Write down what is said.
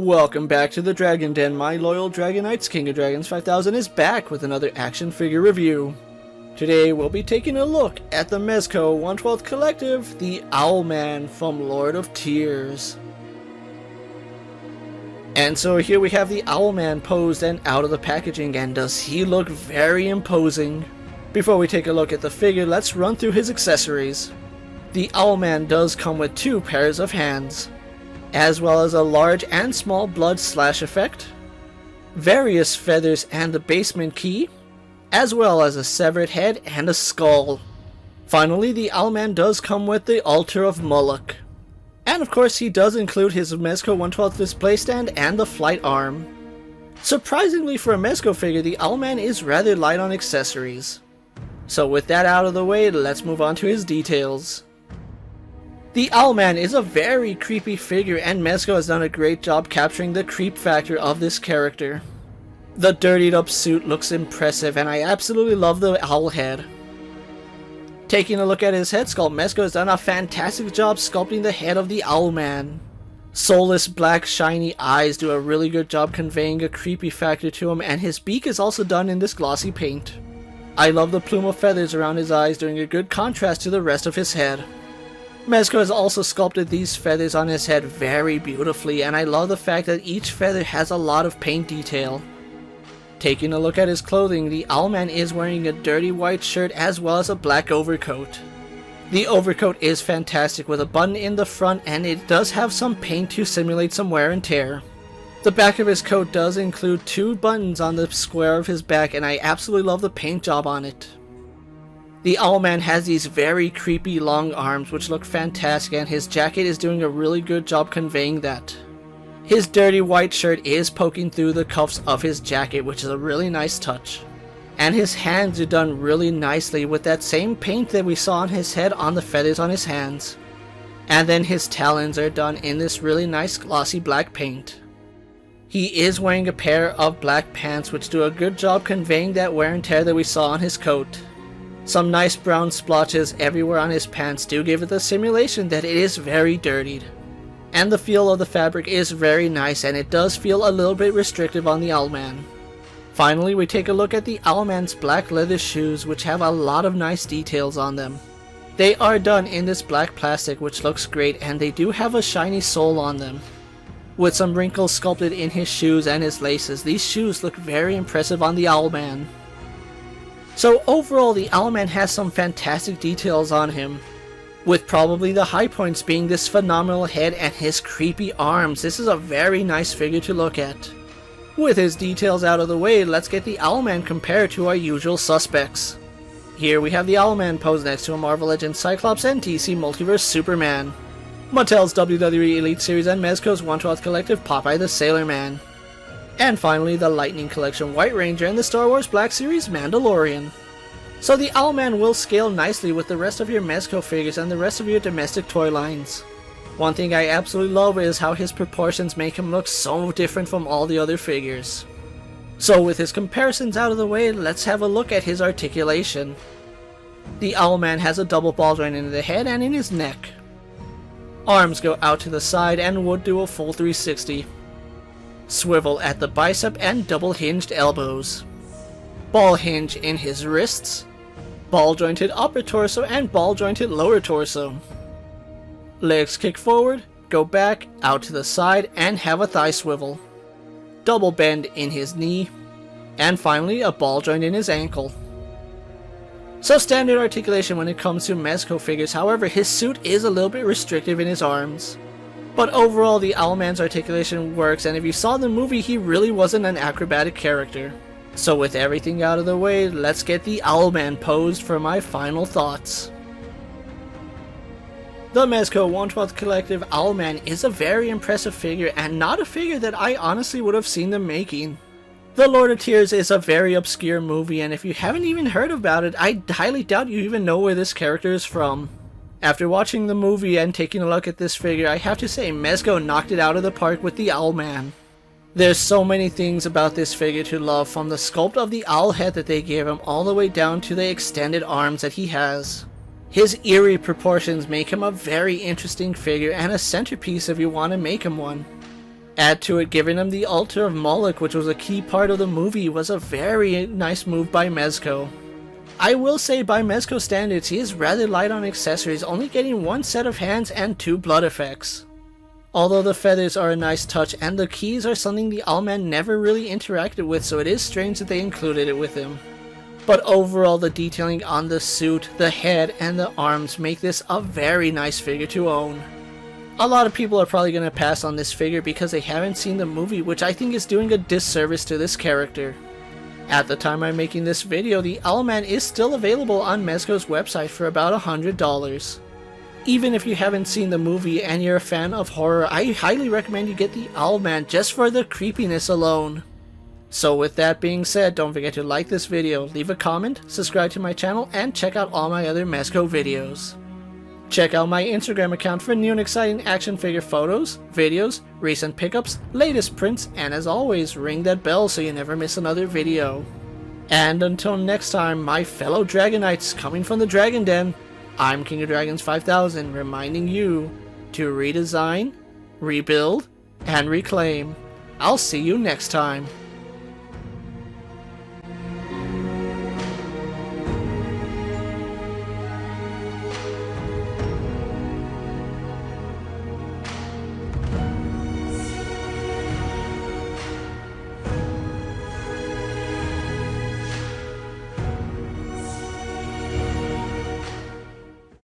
Welcome back to the Dragon Den. My loyal Dragon Knights, King of Dragons 5000 is back with another action figure review. Today we'll be taking a look at the Mezco 1/12 Collective, the Owlman from Lord of Tears. And so here we have the Owlman posed and out of the packaging, and does he look very imposing. Before we take a look at the figure, let's run through his accessories. The Owlman does come with 2 pairs of hands, as well as a large and small blood slash effect, various feathers and the basement key, as well as a severed head and a skull. Finally, the Owlman does come with the altar of Moloch. And of course he does include his Mezco 1/12 display stand and the flight arm. Surprisingly for a Mezco figure, the Owlman is rather light on accessories. So with that out of the way, let's move on to his details. The Owlman is a very creepy figure, and Mezco has done a great job capturing the creep factor of this character. The dirtied up suit looks impressive, and I absolutely love the owl head. Taking a look at his head sculpt, Mezco has done a fantastic job sculpting the head of the Owlman. Soulless black shiny eyes do a really good job conveying a creepy factor to him, and his beak is also done in this glossy paint. I love the plume of feathers around his eyes, doing a good contrast to the rest of his head. Mezco has also sculpted these feathers on his head very beautifully, and I love the fact that each feather has a lot of paint detail. Taking a look at his clothing, the Owlman is wearing a dirty white shirt as well as a black overcoat. The overcoat is fantastic with a button in the front, and it does have some paint to simulate some wear and tear. The back of his coat does include 2 buttons on the square of his back, and I absolutely love the paint job on it. The Owlman has these very creepy long arms which look fantastic, and his jacket is doing a really good job conveying that. His dirty white shirt is poking through the cuffs of his jacket, which is a really nice touch. And his hands are done really nicely with that same paint that we saw on his head on the feathers on his hands. And then his talons are done in this really nice glossy black paint. He is wearing a pair of black pants which do a good job conveying that wear and tear that we saw on his coat. Some nice brown splotches everywhere on his pants do give it the simulation that it is very dirtied. And the feel of the fabric is very nice, and it does feel a little bit restrictive on the Owlman. Finally, we take a look at the Owlman's black leather shoes, which have a lot of nice details on them. They are done in this black plastic which looks great, and they do have a shiny sole on them. With some wrinkles sculpted in his shoes and his laces, these shoes look very impressive on the Owlman. So overall, the Owlman has some fantastic details on him, with probably the high points being this phenomenal head and his creepy arms. This is a very nice figure to look at. With his details out of the way, let's get the Owlman compared to our usual suspects. Here we have the Owlman posed next to a Marvel Legends Cyclops and DC Multiverse Superman, Mattel's WWE Elite Series and Mezco's 1/12 Collective Popeye the Sailor Man, and finally the Lightning Collection White Ranger and the Star Wars Black Series Mandalorian. So the Owlman will scale nicely with the rest of your Mezco figures and the rest of your domestic toy lines. One thing I absolutely love is how his proportions make him look so different from all the other figures. So with his comparisons out of the way, let's have a look at his articulation. The Owlman has a double ball joint in the head and in his neck. Arms go out to the side and would do a full 360. Swivel at the bicep and double hinged elbows. Ball hinge in his wrists. Ball jointed upper torso and ball jointed lower torso. Legs kick forward, go back, out to the side, and have a thigh swivel. Double bend in his knee. And finally a ball joint in his ankle. So standard articulation when it comes to Mezco figures, however his suit is a little bit restrictive in his arms. But overall the Owlman's articulation works, and if you saw the movie, he really wasn't an acrobatic character. So with everything out of the way, let's get the Owlman posed for my final thoughts. The Mezco 1/12 Collective Owlman is a very impressive figure, and not a figure that I honestly would have seen them making. The Lord of Tears is a very obscure movie, and if you haven't even heard about it, I highly doubt you even know where this character is from. After watching the movie and taking a look at this figure, I have to say Mezco knocked it out of the park with the Owlman. There's so many things about this figure to love, from the sculpt of the owl head that they gave him all the way down to the extended arms that he has. His eerie proportions make him a very interesting figure and a centerpiece if you want to make him one. Add to it giving him the altar of Moloch, which was a key part of the movie, was a very nice move by Mezco. I will say by Mezco standards, he is rather light on accessories, only getting 1 set of hands and 2 blood effects. Although the feathers are a nice touch, and the keys are something the Owlman never really interacted with, so it is strange that they included it with him. But overall, the detailing on the suit, the head, and the arms make this a very nice figure to own. A lot of people are probably going to pass on this figure because they haven't seen the movie, which I think is doing a disservice to this character. At the time I'm making this video, the Owlman is still available on Mezco's website for about $100. Even if you haven't seen the movie and you're a fan of horror, I highly recommend you get the Owlman just for the creepiness alone. So with that being said, don't forget to like this video, leave a comment, subscribe to my channel, and check out all my other Mezco videos. Check out my Instagram account for new and exciting action figure photos, videos, recent pickups, latest prints, and as always, ring that bell so you never miss another video. And until next time, my fellow Dragonites coming from the Dragon Den, I'm King of Dragons 5000 reminding you to redesign, rebuild, and reclaim. I'll see you next time.